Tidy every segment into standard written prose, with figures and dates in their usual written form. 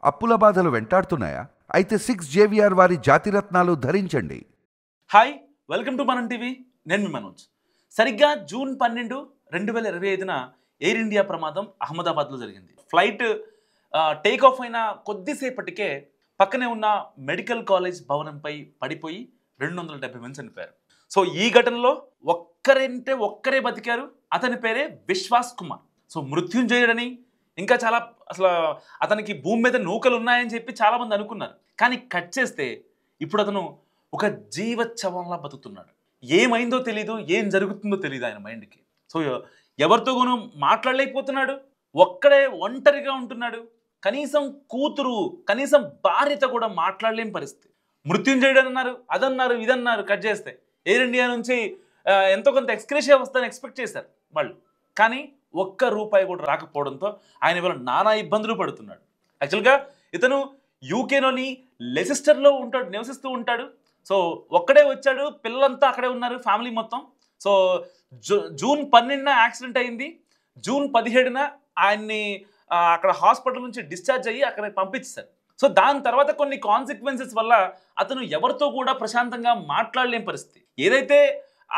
అప్పుల బాధలు వెంటాడుతున్నాయా? అయితే 6 JVR వారి జాతిరత్నాలు ధరించండి. హాయ్, వెల్కమ్ టు మనం టీవీ. నేను మీ మనోజ్. సరిగ్గా జూన్ 12, 2025న ఎయిర్ ఇండియా ప్రమాదం అహ్మదాబాద్లో జరిగింది. ఫ్లైట్ టేక్ ఆఫ్ అయిన కొద్దిసేపటికే పక్కనే ఉన్న మెడికల్ కాలేజ్ భవనంపై పడిపోయి 270 మంది చనిపోయారు. సో ఈ ఘటనలో ఒక్కరే బతికారు. అతని పేరే విశ్వాస్ కుమార్. సో మృత్యుంజయుడని, ఇంకా చాలా అసలు అతనికి భూమి మీద నూకలు ఉన్నాయని చెప్పి చాలామంది అనుకున్నారు. కానీ కట్ చేస్తే ఇప్పుడు అతను ఒక జీవచ్చవంలా బతుకుతున్నాడు. ఏమైందో తెలీదు, ఏం జరుగుతుందో తెలియదు ఆయన మైండ్కి. సో ఎవరితో కూడా మాట్లాడలేకపోతున్నాడు, ఒంటరిగా ఉంటున్నాడు. కనీసం కూతురు, కనీసం భార్యతో కూడా మాట్లాడలేని పరిస్థితి. మృత్యుంజయుడు అన్నారు, అదన్నారు, ఇదన్నారు. కట్ చేస్తే ఎయిర్ ఇండియా నుంచి ఎంతో కొంత ఎక్స్క్రేషియా వస్తుందని ఎక్స్పెక్ట్ చేశారు వాళ్ళు. కానీ ₹1 కూడా రాకపోవడంతో ఆయన ఇవాళ నానా ఇబ్బందులు పడుతున్నాడు. యాక్చువల్గా ఇతను యూకేలోని లెసిస్టర్లో నివసిస్తూ ఉంటాడు. సో ఒక్కడే వచ్చాడు, పిల్లలంతా అక్కడే ఉన్నారు, ఫ్యామిలీ మొత్తం. సో జూన్ 12న యాక్సిడెంట్ అయింది. జూన్ 17న ఆయన్ని అక్కడ హాస్పిటల్ నుంచి డిశ్చార్జ్ అయ్యి అక్కడ పంపించారు. సో దాని తర్వాత కొన్ని కాన్సిక్వెన్సెస్ వల్ల అతను ఎవరితో కూడా ప్రశాంతంగా మాట్లాడలేని పరిస్థితి. ఏదైతే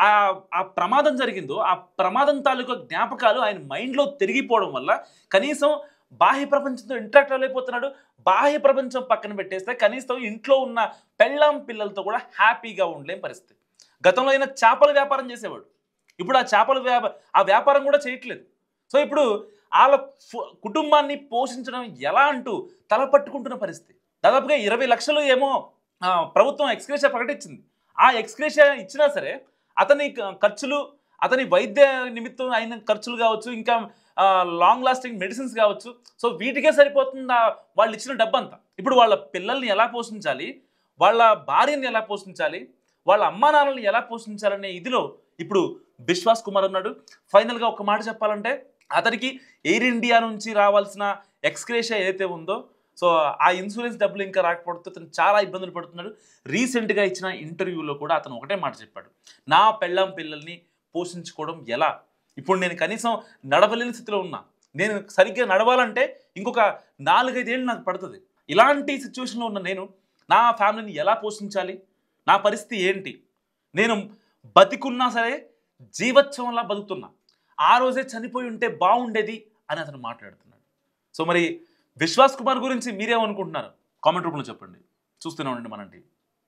ఆ ప్రమాదం జరిగిందో ఆ ప్రమాదం తాలూకా జ్ఞాపకాలు ఆయన మైండ్లో తిరిగిపోవడం వల్ల కనీసం బాహ్య ప్రపంచంతో ఇంటరాక్ట్ అవ్వలేకపోతున్నాడు. బాహ్య ప్రపంచం పక్కన పెట్టేస్తే కనీసం ఇంట్లో ఉన్న పెళ్ళాం పిల్లలతో కూడా హ్యాపీగా ఉండలేని పరిస్థితి. గతంలో అయినా చేపల వ్యాపారం చేసేవాడు, ఇప్పుడు ఆ వ్యాపారం కూడా చేయట్లేదు. సో ఇప్పుడు వాళ్ళ కుటుంబాన్ని పోషించడం ఎలా అంటూ తలపట్టుకుంటున్న పరిస్థితి. దాదాపుగా 20 లక్షలు ఏమో ప్రభుత్వం ఎక్స్గ్రేషియా ప్రకటించింది. ఆ ఎక్స్గ్రేషియా ఇచ్చినా సరే అతని ఖర్చులు, అతని వైద్య నిమిత్తం అయిన ఖర్చులు కావచ్చు, ఇంకా లాంగ్ లాస్టింగ్ మెడిసిన్స్ కావచ్చు, సో వీటికే సరిపోతుంది వాళ్ళు ఇచ్చిన డబ్బంతా. ఇప్పుడు వాళ్ళ పిల్లల్ని ఎలా పోషించాలి, వాళ్ళ భార్యని ఎలా పోషించాలి, వాళ్ళ అమ్మా నాన్నల్ని ఎలా పోషించాలనే ఇదిలో ఇప్పుడు విశ్వాస్ కుమార్ ఉన్నాడు. ఫైనల్గా ఒక మాట చెప్పాలంటే అతనికి ఎయిర్ ఇండియా నుంచి రావాల్సిన ఎక్స్గ్రేషియా ఏదైతే ఉందో, సో ఆ ఇన్సూరెన్స్ డబ్బులు ఇంకా రాకపోవడంతో అతను చాలా ఇబ్బందులు పడుతున్నాడు. రీసెంట్గా ఇచ్చిన ఇంటర్వ్యూలో కూడా అతను ఒకటే మాట చెప్పాడు, నా పెళ్ళాం పిల్లల్ని పోషించుకోవడం ఎలా, ఇప్పుడు నేను కనీసం నడవలేని స్థితిలో ఉన్నా, నేను సరిగ్గా నడవాలంటే ఇంకొక 4-5 ఏళ్ళు నాకు పడుతుంది. ఇలాంటి సిచ్యువేషన్లో ఉన్న నేను నా ఫ్యామిలీని ఎలా పోషించాలి, నా పరిస్థితి ఏంటి, నేను బతికున్నా సరే జీవోత్సవంలా బతుకుతున్నా, ఆ రోజే చనిపోయి ఉంటే బాగుండేది అని అతను మాట్లాడుతున్నాడు. సో మరి విశ్వాస్ కుమార్ గురించి మీరేమనుకుంటున్నారు? కామెంట్ రూపంలో చెప్పండి. చూస్తూనే ఉండండి మనం టీవీ.